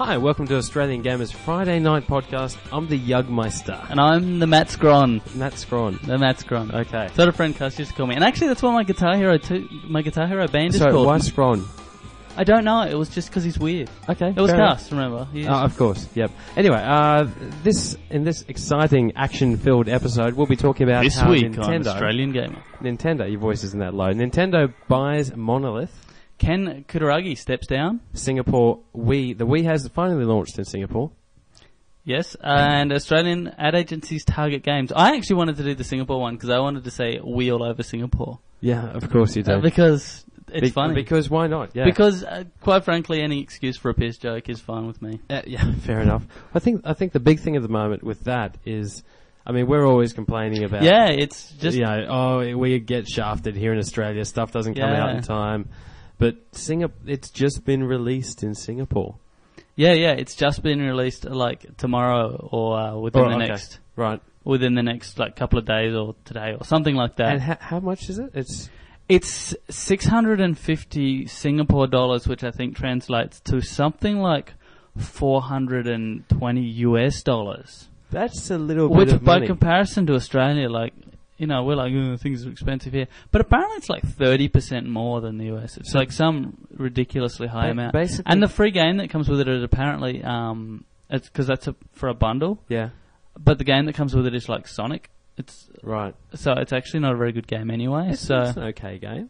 Hi, welcome to Australian Gamers Friday Night Podcast. I'm the Yugmeister. And I'm the Matt Scron. Matt Scron. The Matt Scron. Okay. So a friend Cuss used to call me. And actually that's what my Guitar Hero band is Sorry, called. why Scron? I don't know. It was just because he's weird. Okay. It was fair Cuss, remember? Of course, yep. Anyway, in this exciting action-filled episode, we'll be talking about this how week Nintendo... on Australian Gamer. Nintendo, your voice isn't that low. Nintendo buys Monolith. Ken Kutaragi steps down. Singapore, the Wii has finally launched in Singapore. Yes, and Australian ad agencies target games. I actually wanted to do the Singapore one because I wanted to say "we" all over Singapore. Yeah, of course you do. Because it's funny. Because why not? Yeah. Because, quite frankly, any excuse for a piss joke is fine with me. Yeah, fair enough. I think the big thing at the moment with that is, I mean, we're always complaining about... Yeah, it's just... we get shafted here in Australia, stuff doesn't come out in time. But it's just been released in Singapore. Yeah, it's just been released like tomorrow or within the next couple of days or today or something like that. And how much is it? It's 650 Singapore dollars, which I think translates to something like 420 US dollars. That's a little bit of money. By comparison to Australia, like, you know, we're like, things are expensive here. But apparently it's like 30% more than the US. It's like some ridiculously high amount. And the free game that comes with it is apparently, it's because that's for a bundle. Yeah. But the game that comes with it is like Sonic. It's right. So it's actually not a very good game anyway. It's an okay game.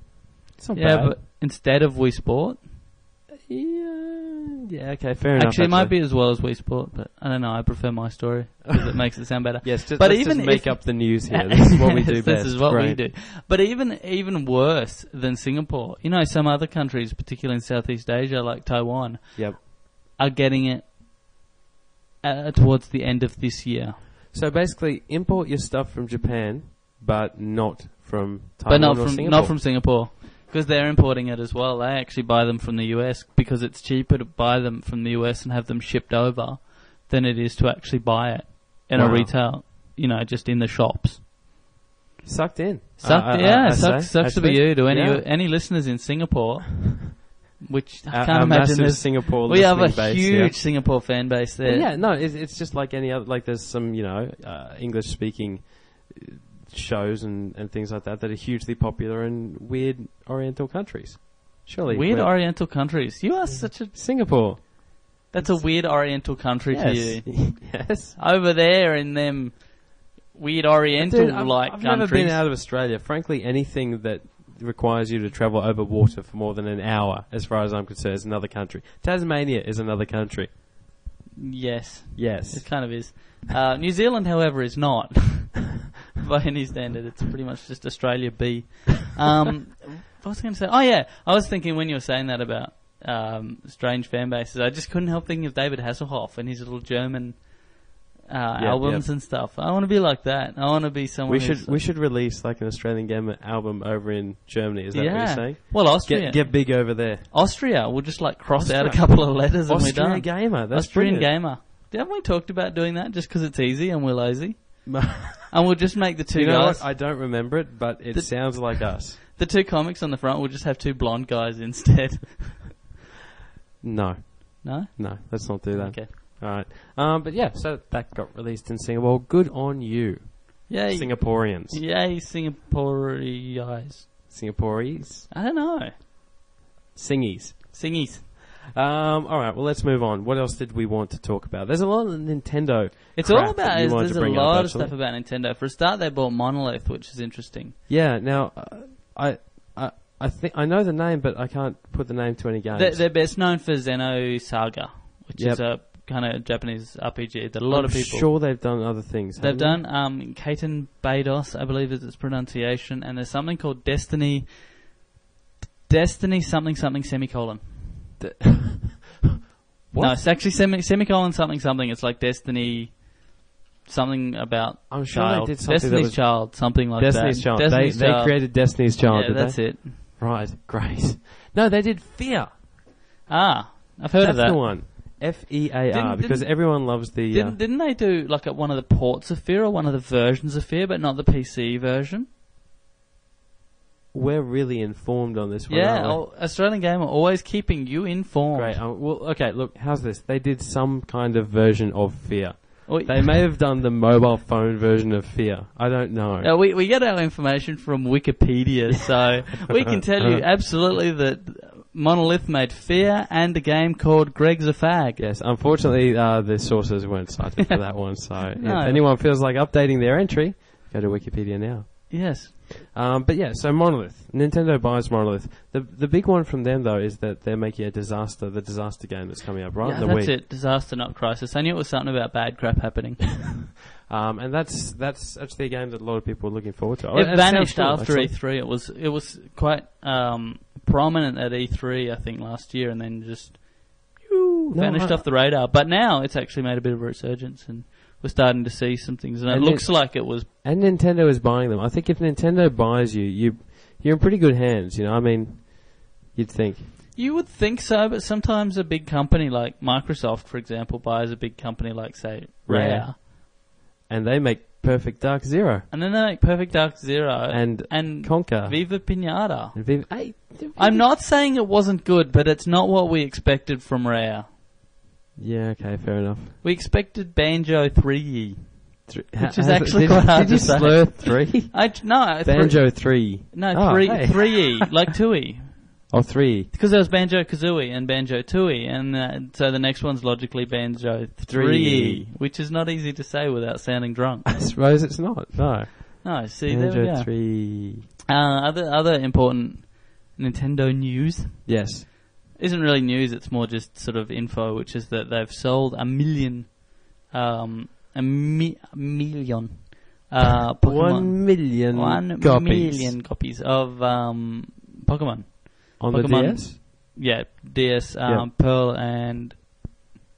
It's not bad. Yeah, but instead of Wii Sport... Yeah, okay, fair enough. Actually, it might be as well as Wii Sport, but I don't know. I prefer my story because it makes it sound better. Yes, let's just make up the news here. This is what we do best. This is what we do. But even worse than Singapore, you know, some other countries, particularly in Southeast Asia, like Taiwan, are getting it towards the end of this year. So basically, import your stuff from Japan, but not from Taiwan or Singapore. Not from Singapore. Because they're importing it as well. They actually buy them from the US because it's cheaper to buy them from the US and have them shipped over than it is to actually buy it in a retail, you know, just in the shops. Sucked in. Sucks to be you. To any listeners in Singapore, which I can't imagine there's Singapore. We have a huge Singapore fan base there. Well, yeah, no, it's just like any other. Like there's some, English speaking shows and things like that are hugely popular in weird Oriental countries. Surely weird Oriental countries. You are such a Singapore. That's a weird Oriental country to you. Yes. Over there in them weird Oriental countries. I've never been out of Australia. Frankly, anything that requires you to travel over water for more than an hour, as far as I'm concerned, is another country. Tasmania is another country. Yes. It kind of is. New Zealand, however, is not. By any standard, it's pretty much just Australia B. What was I going to say? Oh, yeah. I was thinking when you were saying that about strange fan bases, I just couldn't help thinking of David Hasselhoff and his little German albums and stuff. I want to be like that. I want to be someone We should release like an Australian Gamer album over in Germany. Is that what you're saying? Well, Austria. Get big over there. Austria. We'll just like cross out a couple of letters and we're done. Austria Gamer. That's Austrian brilliant. Gamer. Haven't we talked about doing that just because it's easy and we're lazy? And we'll just make the two guys. What? I don't remember it, but it sounds like us. The two comics on the front, we'll just have two blonde guys instead. No? Let's not do that. Okay. All right. But yeah, so that got released in Singapore. Good on you. Yay. Singaporeans. Yay, Singaporeans. Singaporees? I don't know. Singies. All right, well, let's move on. What else did we want to talk about? There's a lot of Nintendo. It's all about. There's a lot of stuff about Nintendo. For a start, they bought Monolith, which is interesting. Yeah. Now, I think I know the name, but I can't put the name to any games. They're best known for Xenosaga, which is a kind of Japanese RPG that a lot of people. I'm sure they've done other things. They've done Kaiten Beidos, I believe is its pronunciation, and there's something called Destiny something semicolon. What? No, it's actually semicolon something. It's like Destiny something about I'm sure child. They did something Destiny's Child, something like Destiny's that. Child. They created Destiny's Child, did that's they? it. Right, great. No, they did Fear. I've heard of that. That's the one. Fear, because everyone loves the... Didn't they do like one of the ports of Fear or one of the versions of Fear, but not the PC version? we're really informed on this one. Yeah, aren't we? Australian Gamer always keeping you informed. Great. Well, okay. Look, how's this? They did some kind of version of Fear. We, They may have done the mobile phone version of Fear. I don't know. we get our information from Wikipedia, so we can tell you absolutely that Monolith made Fear and a game called Greg's a Fag. Yes, unfortunately, the sources weren't cited for that one. So No. if anyone feels like updating their entry, go to Wikipedia now. Yes. But yeah, so Monolith. Nintendo buys Monolith. The big one from them, though, is that they're making the disaster game that's coming up, right? Yeah, The that's Wii. it. Disaster, not crisis. I knew it was something about bad crap happening. And that's actually a game that a lot of people are looking forward to. It vanished sounds cool, after actually. E3. It was quite prominent at E3, I think, last year, and then just vanished off the radar. But now it's actually made a bit of a resurgence, and we're starting to see some things. And it looks like it was. And Nintendo is buying them. I think if Nintendo buys you're in pretty good hands. You know, I mean, you'd think. You would think so, but sometimes a big company like Microsoft, for example, buys a big company like, say, Rare. And they make Perfect Dark Zero. And then they make Perfect Dark Zero. And Conker. Viva Pinata. And Viva, I'm not saying it wasn't good, but it's not what we expected from Rare. Yeah, okay, fair enough. We expected Banjo 3E. Which is actually did, quite hard did you to say. slur 3? No. Banjo 3. No, Oh, 3E, like 2E. Oh, 3. Because there was Banjo Kazooie and Banjo 2E, and so the next one's logically Banjo 3E, which is not easy to say without sounding drunk. I suppose it's not, no. No, see, Banjo there we go. 3. Other important Nintendo news. Yes. Isn't really news, it's more just sort of info, which is that they've sold 1 million Pokemon. 1 million 1 copies. million copies of Pokemon. On Pokemon, the DS? Yeah, DS, Yep. Pearl and...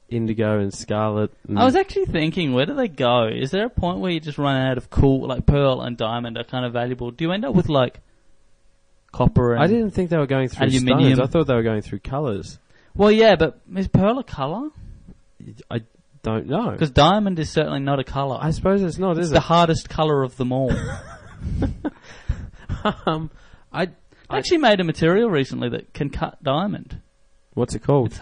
Indigo and Scarlet. And I was actually thinking, where do they go? Is there a point where you just run out of cool, like Pearl and Diamond are kind of valuable? Do you end up with like copper and... I didn't think they were going through aluminium. stones. I thought they were going through colours. Well, yeah, but is Pearl a colour? I don't know. Because Diamond is certainly not a colour. I suppose it's not, It's is the it? hardest colour of them all. I actually made a material recently that can cut diamond. What's it called?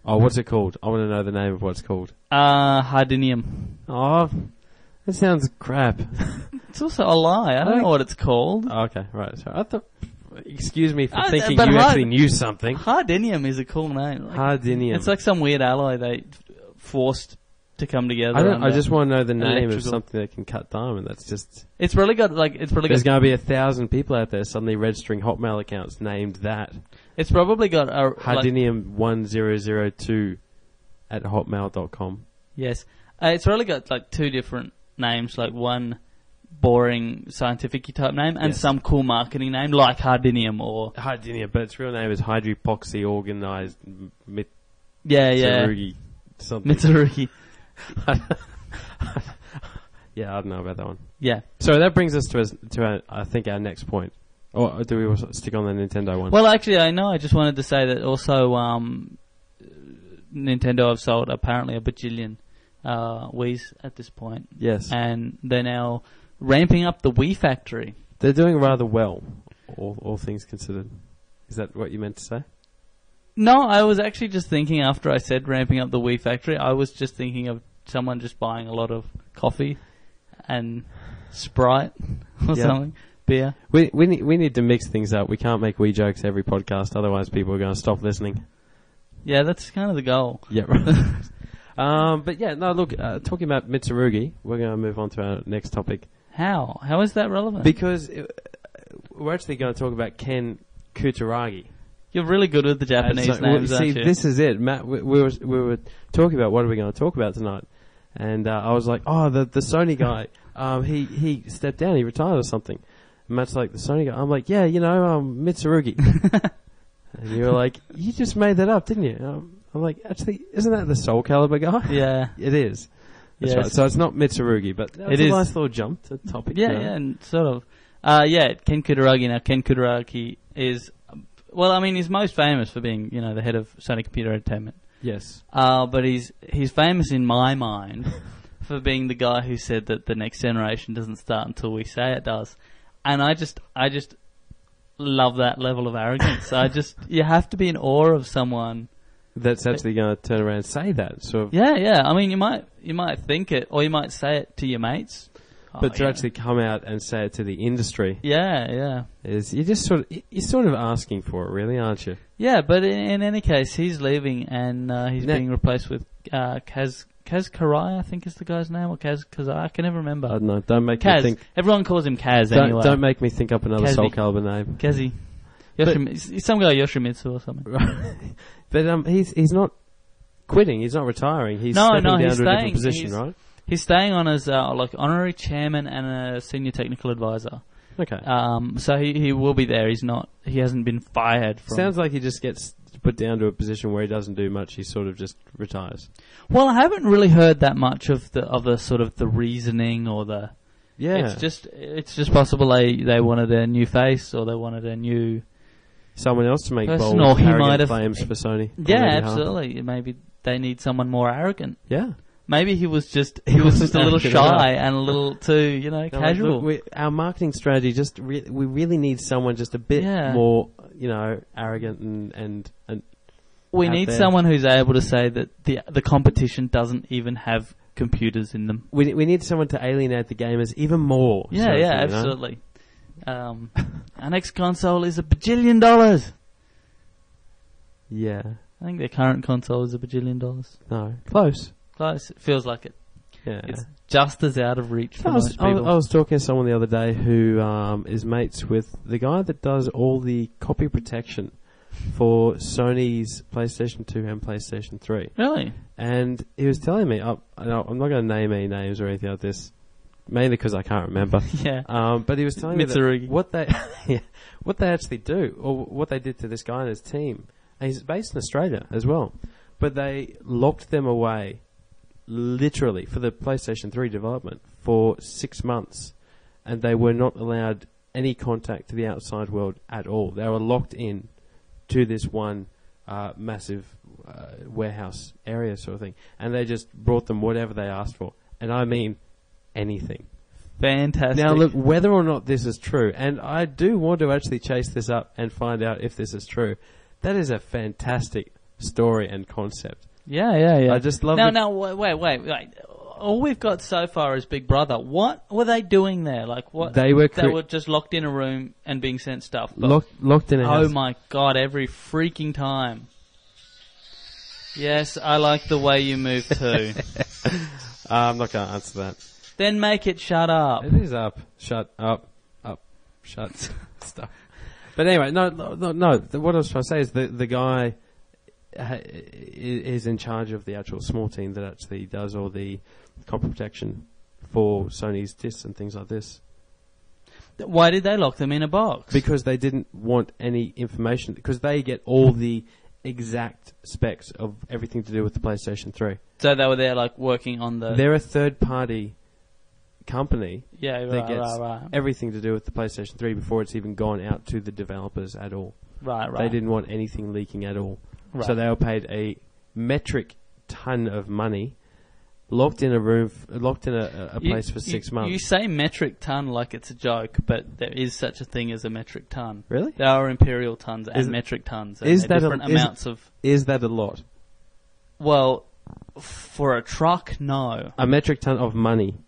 What's it called? I want to know the name of what it's called. Hardinium. Oh, that sounds crap. It's also a lie. I don't know what it's called. Oh, okay, right. So I thought. Excuse me for thinking but you actually knew something. Hardinium is a cool name. Hardinium. It's like some weird alloy they forced to come together. I just want to know the name of electrical- something that can cut diamond. That's just. It's really got like it's really There's got. going to be 1,000 people out there suddenly registering Hotmail accounts named that. It's probably got a Hardinium 1002 at hotmail.com. Yes, it's really got like two different names. Like one boring scientific type name and Yes. some cool marketing name like Hardinium or Hardinium, but its real name is hydropoxy organized yeah something. Mitsurugi. Yeah, I don't know about that one. Yeah. So that brings us to our, I think, our next point. Or do we also stick on the Nintendo one? Well, actually, I know. I just wanted to say that also Nintendo have sold apparently a bajillion Wiis at this point. Yes. And they're now ramping up the Wii factory. They're doing rather well, all things considered. Is that what you meant to say? No, I was actually just thinking after I said ramping up the Wii factory, I was just thinking of someone just buying a lot of coffee and Sprite or something, beer. We need to mix things up. We can't make Wii jokes every podcast, otherwise people are going to stop listening. Yeah, that's kind of the goal. Yeah, right. But yeah, no, look, talking about Mitsurugi, we're going to move on to our next topic. How? How is that relevant? Because we're actually going to talk about Ken Kutaragi. You're really good with the Japanese names, aren't you? See, this is it, Matt. We were talking about what are we going to talk about tonight, and I was like, oh, the Sony guy. He stepped down. He retired or something. And Matt's like, the Sony guy. I'm like, yeah, Mitsurugi. And you were like, you just made that up, didn't you? I'm like, actually, isn't that the Soul Calibur guy? Yeah, it is. That's yes. right. So it's not Mitsurugi, but that's a nice little jump to topic. Yeah, yeah, and sort of. Ken Kutaragi. Now, Ken Kutaragi is. Well, I mean, he's most famous for being, the head of Sony Computer Entertainment. Yes. But he's famous in my mind for being the guy who said that the next generation doesn't start until we say it does. And I just love that level of arrogance. You have to be in awe of someone that's actually going to turn around and say that sort of. Yeah. I mean, you might think it, or you might say it to your mates. But to actually come out and say it to the industry, is you're sort of asking for it, really, aren't you? Yeah, but in any case, he's leaving and he's being replaced with Kaz Karai, I think is the guy's name, or Kaz Kazai. I can never remember. I don't know. Don't make Kaz. me think. Everyone calls him Kaz anyway. Don't make me think up another Kazi. Soul Calibur name. Kazi. Some guy Yoshimitsu or something. But he's not quitting. He's not retiring. He's stepping down to a different position, right? He's staying on as honorary chairman and a senior technical advisor. Okay. So he will be there. He hasn't been fired. Sounds like he just gets put down to a position where he doesn't do much. He sort of just retires. Well, I haven't really heard that much of the sort of the reasoning or the. Yeah. It's just possible they wanted a new face, or they wanted a new. Someone else to make person, bold, or he arrogant might have claims for Sony. Yeah, absolutely. Maybe they need someone more arrogant. Yeah. Maybe he was just a little shy and a little too, casual. Look, our marketing strategy we really need someone just a bit more, arrogant and we need someone who's able to say that the competition doesn't even have computers in them. We need someone to alienate the gamers even more. Yeah, absolutely. Our next console is $1 bajillion. Yeah. I think their current console is $1 bajillion. No. Close. It feels like it. Yeah. It's just as out of reach for most people. I was talking to someone the other day who is mates with the guy that does all the copy protection for Sony's PlayStation 2 and PlayStation 3. Really? And he was telling me, I'm not going to name any names or anything like this, mainly because I can't remember. Yeah. But he was telling me that what they actually do, or what they did to this guy and his team, and he's based in Australia as well, but they locked them away literally for the PlayStation 3 development for 6 months, and they were not allowed any contact to the outside world at all. They were locked in to this one massive warehouse area sort of thing, and they just brought them whatever they asked for, and I mean anything. Fantastic. Now look, whether or not this is true, and I do want to actually chase this up and find out if this is true, that is a fantastic story and concept. Yeah. I just love it. Now, wait. All we've got so far is Big Brother. What were they doing there? Like, what? They were just locked in a room and being sent stuff. Locked in a house. Oh my God, every freaking time. Yes, I like the way you move too. I'm not going to answer that. Then make it shut up. It is up. Shut up. Shut stuff. But anyway, no. What I was trying to say is the guy is in charge of the actual small team that actually does all the copy protection for Sony's discs and things like this. Why did they lock them in a box? Because they didn't want any information, because they get all the exact specs of everything to do with the PlayStation 3. So they were there like working on the... They're a third-party company that gets everything to do with the PlayStation 3 before it's even gone out to the developers at all. Right. They didn't want anything leaking at all. Right. So they were paid a metric ton of money, locked in a room, locked in a place for 6 months. You say metric ton like it's a joke, but there is such a thing as a metric ton. Really? There are imperial tons and metric tons. And is that different amounts of? Is that a lot? Well, for a truck, no. A metric ton of money.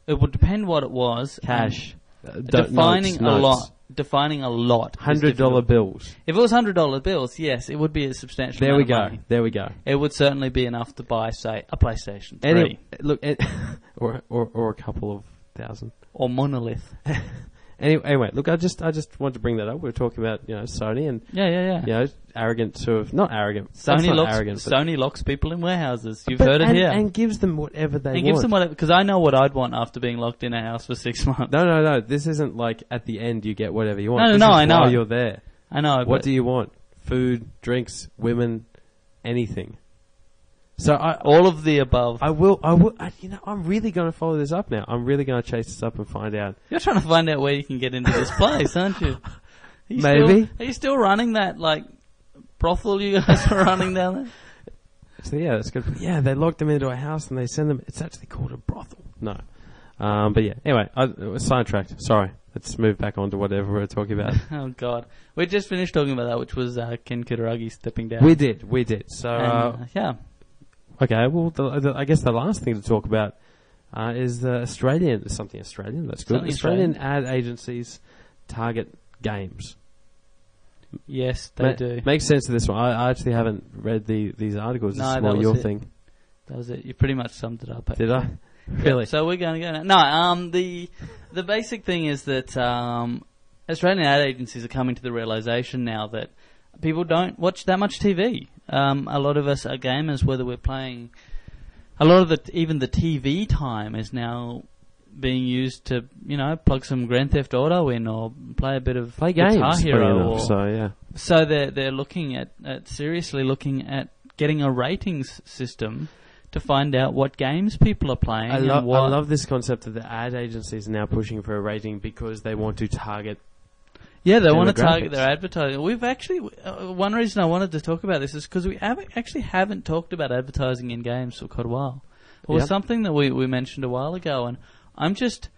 It would depend what it was. Cash. Defining a lot. $100 bills. If it was $100 bills, yes, it would be a substantial amount of money. There we go. It would certainly be enough to buy, say, a PlayStation 3. Or a couple of thousand. Or Monolith. Anyway, look, I just wanted to bring that up. We were talking about, Sony and arrogant sort of, not arrogant. Sony locks people in warehouses. You've heard it here. And gives them whatever they want. And gives them whatever, because I know what I'd want after being locked in a house for 6 months. No. This isn't like at the end you get whatever you want. No, I know. While you're there. I know. What do you want? Food, drinks, women, anything. So all of the above. I will. I'm really going to follow this up now. I'm really going to chase this up and find out. You're trying to find out where you can get into this place, aren't you? Maybe. Are you still running that brothel you guys are running down there? So yeah, that's good. Yeah, they locked them into a house and they send them. It's actually called a brothel. No, But yeah, anyway, I was sidetracked. Sorry. Let's move back on to whatever we were talking about. Oh, God. We just finished talking about that, which was Ken Kutaragi stepping down. We did. So, yeah. Okay, well, I guess the last thing to talk about is the something Australian, that's good. Australian ad agencies target games. Yes, they do. Makes sense to this one. I actually haven't read these articles. This is more your thing. That was it. You pretty much summed it up. Actually. Did I? Really? Yeah, so we're going to go now. No, the basic thing is that Australian ad agencies are coming to the realisation now that people don't watch that much TV. A lot of us are gamers, whether we're playing. A lot of even the TV time is now being used to, plug some Grand Theft Auto in or play a bit of Guitar Hero. So they're looking at seriously looking at getting a ratings system to find out what games people are playing. I love this concept that the ad agencies are now pushing for a rating because they want to target. Yeah, they want to target their advertising. We've actually one reason I wanted to talk about this is because we haven't talked about advertising in games for quite a while. It was something that we mentioned a while ago, and I'm just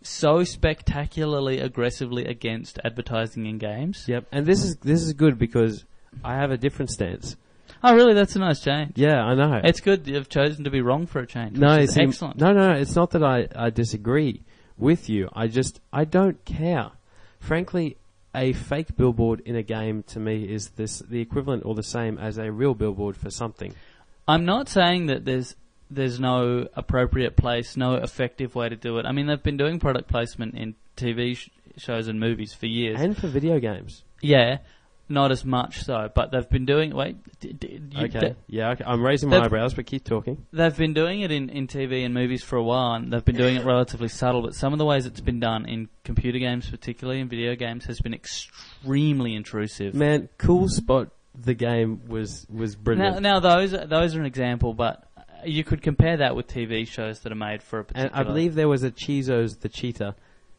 so spectacularly aggressively against advertising in games. Yep, and this is good because I have a different stance. Oh, really? That's a nice change. Yeah, I know. It's good you've chosen to be wrong for a change. No, excellent. No, it's not that I disagree with you. I don't care. Frankly, a fake billboard in a game to me is the equivalent or the same as a real billboard for something. I'm not saying that there's no appropriate place, no effective way to do it. I mean, they've been doing product placement in TV shows and movies for years. And for video games. Yeah. Not as much so, but they've been doing... Okay. I'm raising my eyebrows, but keep talking. They've been doing it in TV and movies for a while, and they've been doing it relatively subtle, but some of the ways it's been done in computer games, particularly in video games, has been extremely intrusive. Man, Cool Spot, the game, was brilliant. Now those are an example, but you could compare that with TV shows that are made for a particular... And I believe there was a Cheezos the Cheetah.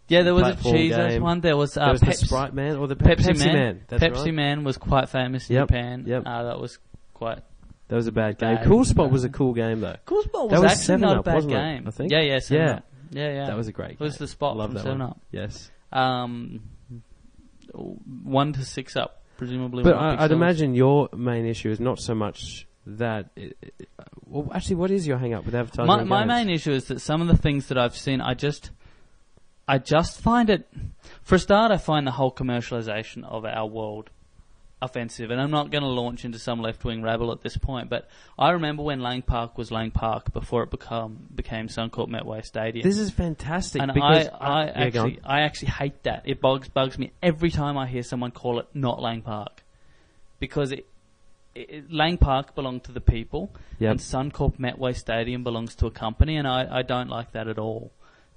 Yeah, there was a Cheezos one. There was the Sprite Man or the Pepsi Man. That's Pepsi Man was quite famous in Japan. Yep. That was quite... That was a bad game. Cool Spot was a cool game, though. Cool Spot was actually not a bad game. I think. Yeah, 7 Up. Yeah. That was a great game. It was the Spot from 7 Up. Yes. 1 to 6 Up, presumably. But I'd imagine your main issue is not so much that... well, actually, what is your hang-up with advertising? My main issue is that some of the things that I've seen, I just find it... For a start, I find the whole commercialisation of our world offensive, and I'm not going to launch into some left-wing rabble at this point, but I remember when Lang Park was Lang Park before it became Suncorp Metway Stadium. This is fantastic. And I actually hate that. It bugs me every time I hear someone call it not Lang Park. Because Lang Park belonged to the people, and Suncorp Metway Stadium belongs to a company, and I don't like that at all.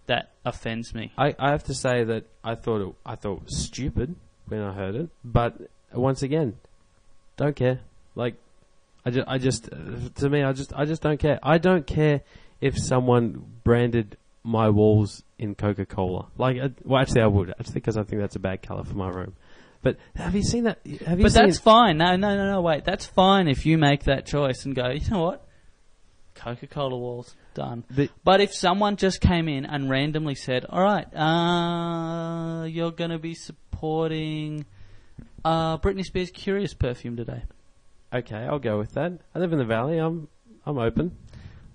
That offends me. I have to say that I thought it was stupid when I heard it, but once again, don't care. Like, I just don't care. I don't care if someone branded my walls in Coca-Cola. Like, well, actually, I would because I think that's a bad color for my room. But have you seen that? That's fine. No, wait. That's fine if you make that choice and go, you know what? Coca-Cola walls, done. But if someone just came in and randomly said, all right, you're going to be supporting Britney Spears' Curious perfume today. Okay, I'll go with that. I live in the Valley. I'm open.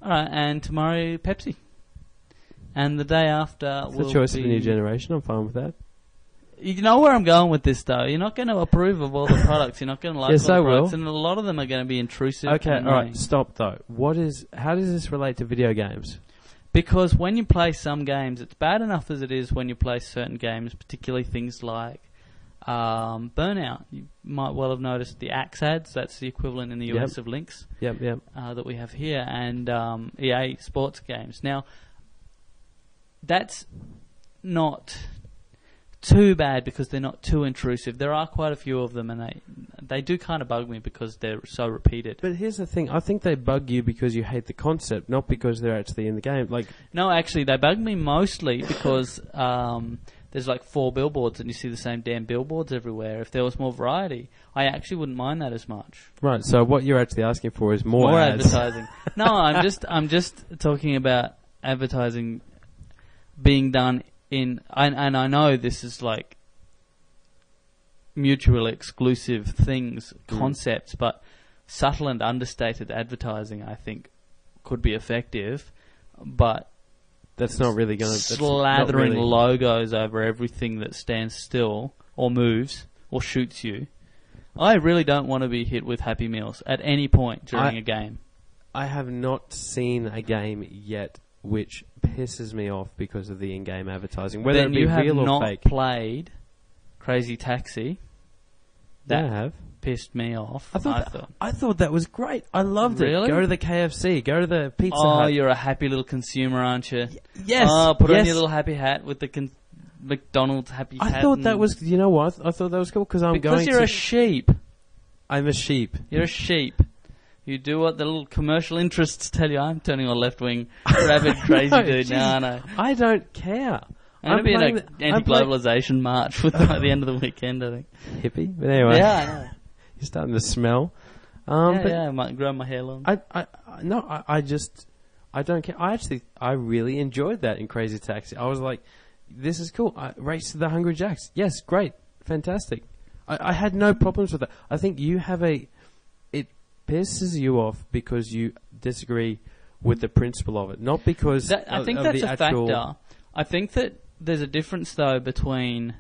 All right, and tomorrow, Pepsi. And the day after it's the choice of the new generation. I'm fine with that. You know where I'm going with this, though. You're not going to approve of all the products. You're not going to like all the products. And a lot of them are going to be intrusive. Okay, all right, stop, though. How does this relate to video games? Because when you play some games, it's bad enough as it is when you play certain games, particularly things like Burnout. You might well have noticed the Axe ads. That's the equivalent in the US of Lynx. Yep. That we have here. And EA sports games. Now, that's not too bad because they're not too intrusive. There are quite a few of them, and they do kind of bug me because they're so repeated. But here's the thing: I think they bug you because you hate the concept, not because they're actually in the game. Like, no, actually, they bug me mostly because there's like 4 billboards, and you see the same damn billboards everywhere. If there was more variety, I actually wouldn't mind that as much. Right. So what you're actually asking for is more ads. Advertising. No, I'm just talking about advertising. being done in, and I know this is like mutually exclusive things, concepts, but subtle and understated advertising, I think, could be effective, but that's not really going to... Slathering logos over everything that stands still or moves or shoots you. I really don't want to be hit with Happy Meals at any point during a game. I have not seen a game yet which pisses me off because of the in-game advertising, whether then it be real or fake. you have not played Crazy Taxi. That I have. Pissed me off. I thought that was great. I loved it. Really? Go to the KFC. Go to the Pizza Oh, Hut. you're a happy little consumer, aren't you? Yes. Oh, put on yes. your little happy hat with the McDonald's happy hat. I thought that was... You know what? I thought that was cool because Because you're a sheep. I'm a sheep. You're a sheep. You do what the little commercial interests tell you. I'm turning a left-wing, rabid, crazy dude now, aren't I? I don't care. I'm going to be in an anti-globalisation march with by the end of the weekend, I think. Hippie? But anyway. Yeah, I know. You're starting to smell. I might grow my hair long. I don't care. I really enjoyed that in Crazy Taxi. I was like, this is cool. Race to the Hungry Jacks. Yes, great. Fantastic. I had no problems with that. I think you have it pisses you off because you disagree with the principle of it, not because I think that's a factor. I think that there's a difference, though, between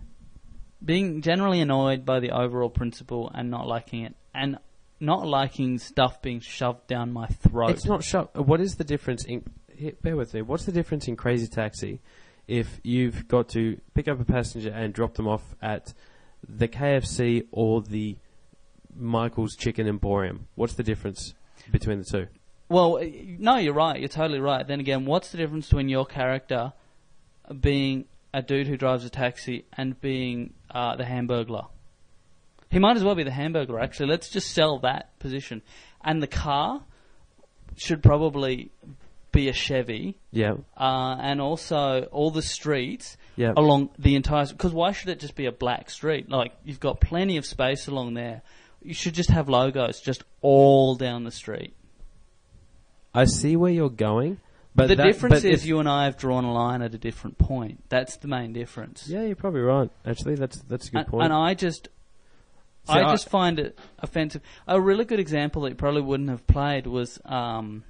being generally annoyed by the overall principle and not liking it, and not liking stuff being shoved down my throat. It's not shoved. What is the difference in... bear with me. What's the difference in Crazy Taxi if you've got to pick up a passenger and drop them off at the KFC or the Michael's Chicken Emporium? What's the difference between the two? Well, no, you're right. You're totally right. Then again, what's the difference between your character being a dude who drives a taxi and being the Hamburglar? He might as well be the Hamburglar, actually. Let's just sell that position. And the car should probably be a Chevy. Yeah. And also all the streets Yeah. along the entire... Because why should it just be a black street? Like, you've got plenty of space along there. You should just have logos just all down the street. I see where you're going. But the difference is you and I have drawn a line at a different point. That's the main difference. Yeah, you're probably right. Actually, that's a good point. And I just find it offensive. A really good example that you probably wouldn't have played was Wipeout.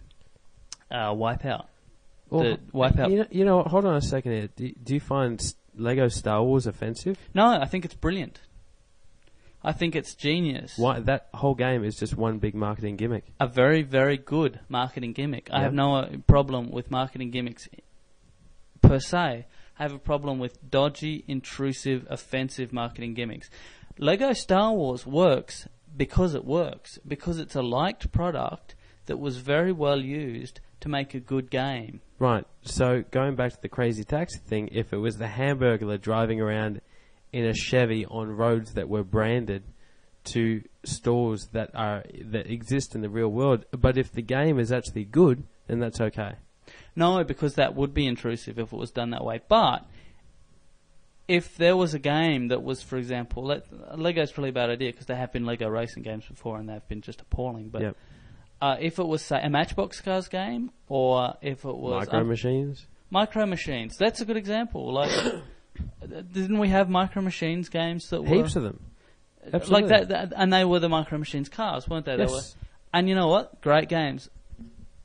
Well, Wipeout. You know what? Hold on a second here. Do you find Lego Star Wars offensive? No, I think it's brilliant. I think it's genius. Why? That whole game is just one big marketing gimmick. A very, very good marketing gimmick. I have no problem with marketing gimmicks per se. I have a problem with dodgy, intrusive, offensive marketing gimmicks. Lego Star Wars works because it works. Because it's a liked product that was very well used to make a good game. Right. So going back to the Crazy Taxi thing, if it was the Hamburglar driving around in a Chevy on roads that were branded to stores that exist in the real world, but if the game is actually good, then that's okay. No, because that would be intrusive if it was done that way. But if there was a game that was, for example, Lego's probably a bad idea because there have been Lego racing games before and they've been just appalling. But if it was, say, a Matchbox Cars game, or if it was Micro Machines, that's a good example. Like. Didn't we have Micro Machines games that were... Heaps of them. Absolutely. Like that, and they were the Micro Machines cars, weren't they? Yes. They were, and you know what? Great games.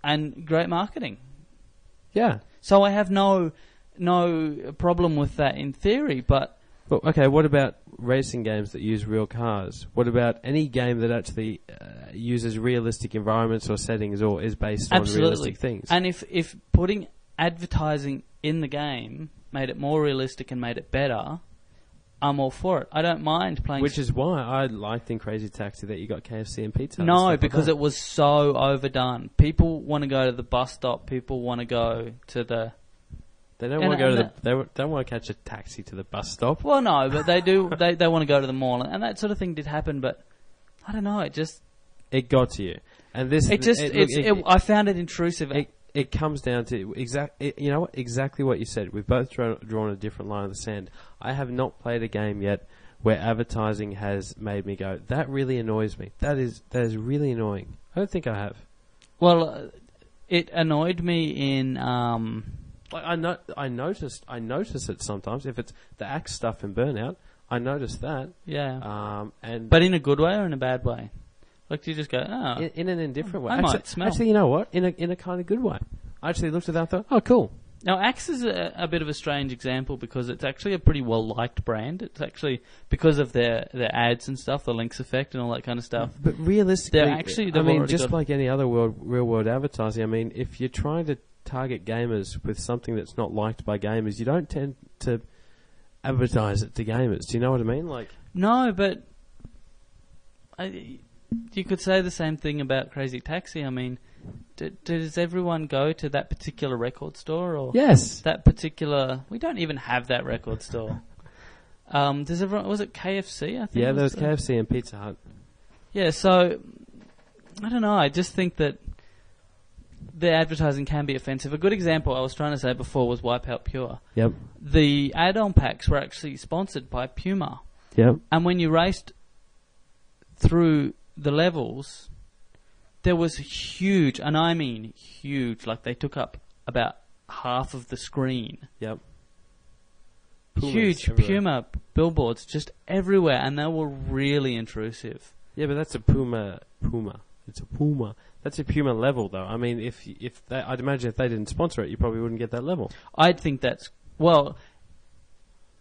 And great marketing. Yeah. So I have no problem with that in theory, but... Well, okay, what about racing games that use real cars? What about any game that actually uses realistic environments or settings or is based on realistic things? And if putting advertising in the game made it more realistic and made it better, I'm all for it. I don't mind playing... Which is why I liked in Crazy Taxi that you got KFC and pizza. No, because it was so overdone. People want to go to the bus stop. People want to go to the... They don't want to go to the... They don't want to catch a taxi to the bus stop. Well, no, but they do. They want to go to the mall. And that sort of thing did happen, but I don't know. It just... It got to you. And this... I found it intrusive. It comes down to exactly what you said. We've both drawn a different line in the sand. I have not played a game yet where advertising has made me go, that really annoys me. That is really annoying. I don't think I have. Well, it annoyed me in Like I notice it sometimes. If it's the axe stuff in Burnout, I notice that. Yeah. But in a good way or in a bad way? Like, do you just go, oh. In an indifferent way. I might smell. Actually, you know what? In a kind of good way. I actually looked at that and thought, oh, cool. Now, Axe is a bit of a strange example because it's actually a pretty well-liked brand. It's actually, because of their ads and stuff, the links effect and all that kind of stuff. But realistically, I mean, just like any other real-world advertising, I mean, if you're trying to target gamers with something that's not liked by gamers, you don't tend to advertise it to gamers. Do you know what I mean? Like, no, but you could say the same thing about Crazy Taxi. I mean, does everyone go to that particular record store? Or yes. That particular... We don't even have that record store. Does everyone... Was it KFC, I think? Yeah, there was KFC and Pizza Hut. Yeah, so... I don't know. I just think that the advertising can be offensive. A good example I was trying to say before was Wipeout Pure. Yep. The add-on packs were actually sponsored by Puma. Yep. And when you raced through the levels, there was huge, and I mean huge, like they took up about half of the screen. Yep. Huge Puma billboards just everywhere, and they were really intrusive. Yeah, but that's a Puma. It's a Puma. That's a Puma level, though. I mean, I'd imagine if they didn't sponsor it, you probably wouldn't get that level. I'd think that's... Well,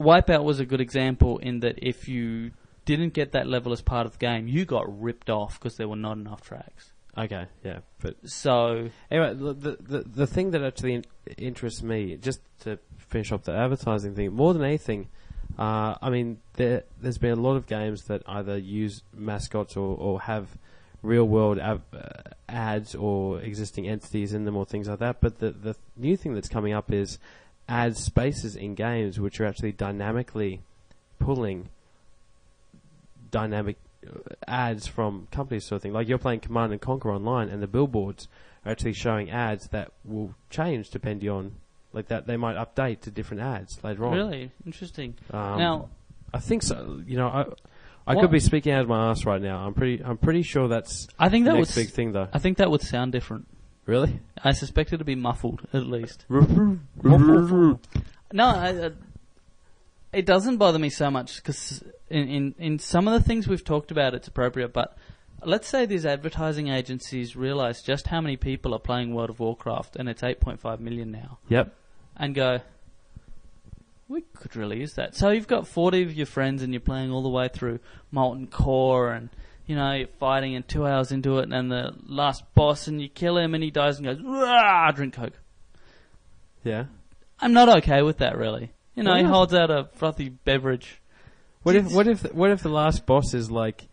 Wipeout was a good example in that if you didn't get that level as part of the game, you got ripped off because there were not enough tracks. Okay, yeah, but... So... Anyway, the thing that actually interests me, just to finish off the advertising thing, more than anything, I mean, there's been a lot of games that either use mascots or have real-world ads or existing entities in them or things like that, but the new thing that's coming up is ad spaces in games which are actually dynamically pulling dynamic ads from companies, sort of thing. Like you're playing Command and Conquer online, and the billboards are actually showing ads that will change depending on, like that they might update to different ads later on. Really interesting. Now, I think so. You know, I could be speaking out of my ass right now. I'm pretty sure that's. I think that the next big thing, though. I think that would sound different. Really? I suspect it to be muffled, at least. No, it doesn't bother me so much because in some of the things we've talked about, it's appropriate. But let's say these advertising agencies realise just how many people are playing World of Warcraft, and it's 8.5 million now. Yep. And go, we could really use that. So you've got 40 of your friends, and you're playing all the way through Molten Core, and you know you're fighting, and 2 hours into it, and the last boss, and you kill him, and he dies, and goes, "Rah!" Drink Coke. Yeah. I'm not okay with that, really. You know, he holds out a frothy beverage. What if the last boss is like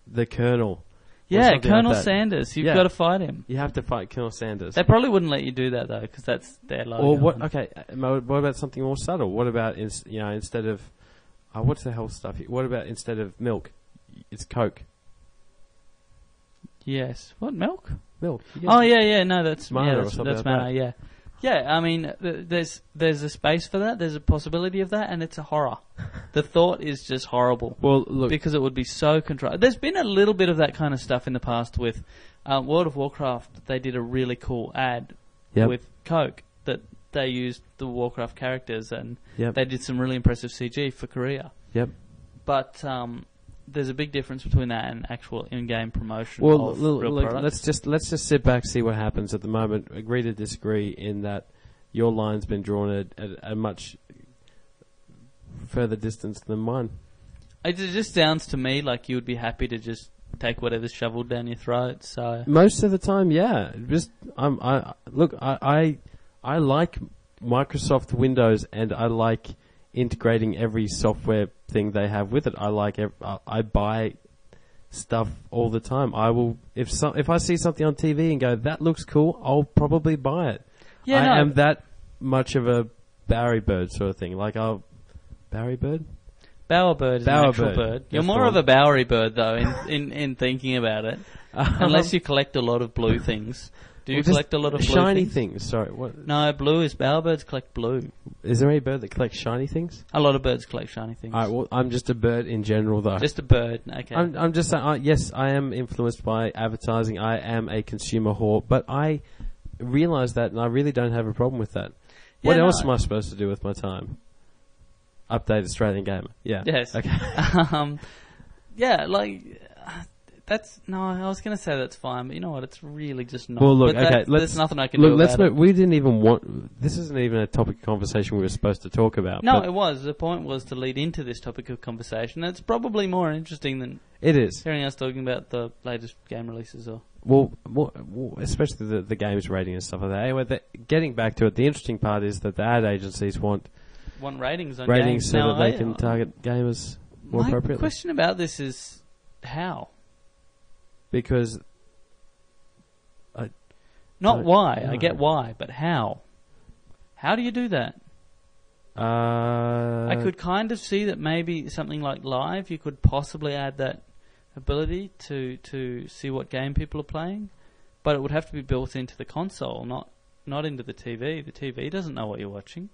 the Colonel? Yeah, Colonel Sanders. You've got to fight him. You have to fight Colonel Sanders. They probably wouldn't let you do that though, because that's their logo. Or what? Okay, what about something more subtle? What about instead of what's the hell stuff? What about instead of milk, it's Coke? Yes. What, milk? Milk. Oh yeah. No, that's Mana. That's Mana. Yeah. Yeah, I mean, there's a space for that. There's a possibility of that, and it's a horror. The thought is just horrible. Well, look, because it would be so contrived. There's been a little bit of that kind of stuff in the past with World of Warcraft. They did a really cool ad with Coke that they used the Warcraft characters, and they did some really impressive CG for Korea. Yep. But there's a big difference between that and actual in-game promotion. Well, of real products. let's just sit back, see what happens at the moment. Agree to disagree in that your line's been drawn at a much further distance than mine. It just sounds to me like you would be happy to just take whatever's shoveled down your throat. So most of the time, yeah. Just I like Microsoft Windows, and I like integrating every software thing they have with it. I buy stuff all the time. I will if I see something on TV and go, that looks cool, I'll probably buy it. Yeah, I am that much of a Bowery bird sort of thing. Like Bowery bird? Bowerbird is an actual bird. You're more of a Bowery bird though in thinking about it. Unless you collect a lot of blue things. Do you collect a lot of blue shiny things? Sorry, what? No, blue is bowerbirds collect blue. Is there any bird that collects shiny things? A lot of birds collect shiny things. Alright, well, I'm just a bird in general, though. Just a bird, okay. I'm just saying, yes, I am influenced by advertising. I am a consumer whore, but I realise that, and I really don't have a problem with that. What else am I supposed to do with my time? Update Australian Gamer. Yeah. Yes. Okay. Yeah, like... I was going to say that's fine, but you know what? It's really just not. Well, look, but okay, there's nothing I can do about it. We didn't even want... This isn't even a topic of conversation we were supposed to talk about. No, it was. The point was to lead into this topic of conversation. It's probably more interesting than... It is. Hearing us talking about the latest game releases or... Well, especially the games rating and stuff like that. Anyway, getting back to it, the interesting part is that the ad agencies want ratings on ratings games. so now, that they can target gamers more appropriately. My question about this is how? Because... Not why. No. I get why, but how? How do you do that? I could kind of see that maybe something like Live, you could possibly add that ability to see what game people are playing, but it would have to be built into the console, not into the TV. The TV doesn't know what you're watching.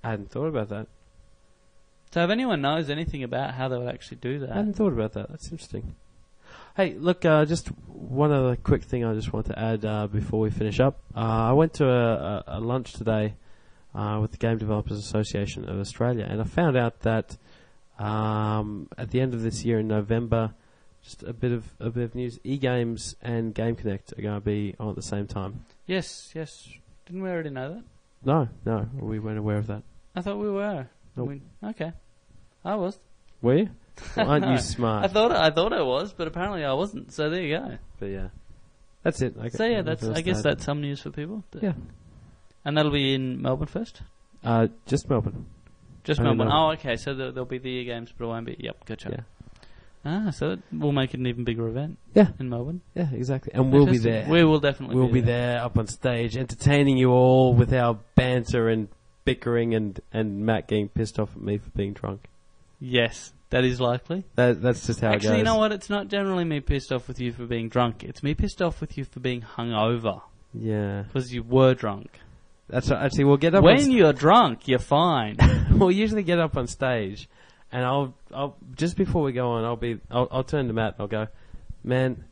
I hadn't thought about that. So if anyone knows anything about how they would actually do that... I hadn't thought about that. That's interesting. Hey, look, just one other quick thing I just want to add before we finish up. I went to a lunch today with the Game Developers Association of Australia, and I found out that at the end of this year in November, just a bit of news, eGames and Game Connect are going to be on at the same time. Yes. Didn't we already know that? No, we weren't aware of that. I thought we were. Nope. Okay. I was. Were you? Well, aren't you smart? I thought I was, but apparently I wasn't. So there you go. But yeah, that's it. So yeah, I guess that's some news for people. Yeah. And that'll be in Melbourne first? Just Melbourne. Just Melbourne. Oh, okay. So there'll be the games, but it won't be. Yep, gotcha. Yeah. So we'll make it an even bigger event. Yeah. In Melbourne. Yeah, exactly. And we'll be there. We will definitely. We'll be there up on stage, entertaining you all with our banter and bickering, and Matt getting pissed off at me for being drunk. Yes. That is likely. That's just how it goes. Actually, you know what? It's not generally me pissed off with you for being drunk. It's me pissed off with you for being hungover. Yeah. Because you were drunk. That's right. Actually, we'll get up when you're drunk, you're fine. We'll usually get up on stage, and I'll just before we go on, I'll turn to Matt and I'll go, man,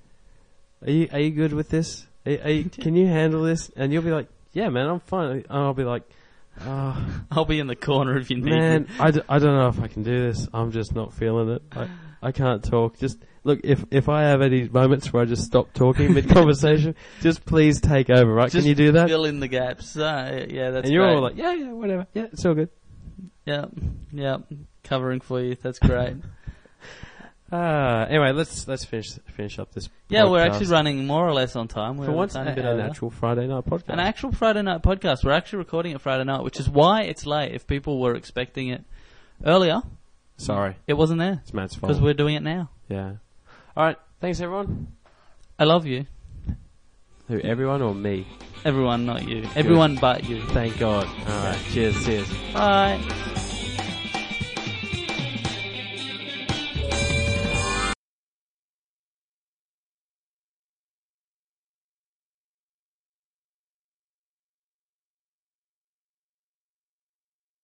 are you good with this? Can you handle this? And you'll be like, yeah, man, I'm fine. And I'll be like, I'll be in the corner if you need me. Man, I don't know if I can do this. I'm just not feeling it. I can't talk. Just look, if I have any moments where I just stop talking mid-conversation, just please take over, right? Can you do that? Fill in the gaps. Yeah, that's And you're great. all like, yeah, whatever. Yeah, it's all good. Yeah, covering for you. That's great. Anyway, let's finish up this. Yeah, podcast. We're actually running more or less on time. We're for once, a bit an actual Friday night podcast. An actual Friday night podcast. We're actually recording it Friday night, which is why it's late. If people were expecting it earlier, sorry, it wasn't there. It's Matt's fault because we're doing it now. Yeah. All right. Thanks, everyone. I love you. Who? Everyone or me? Everyone, not you. Everyone but you. Thank God. All right. Cheers. Bye.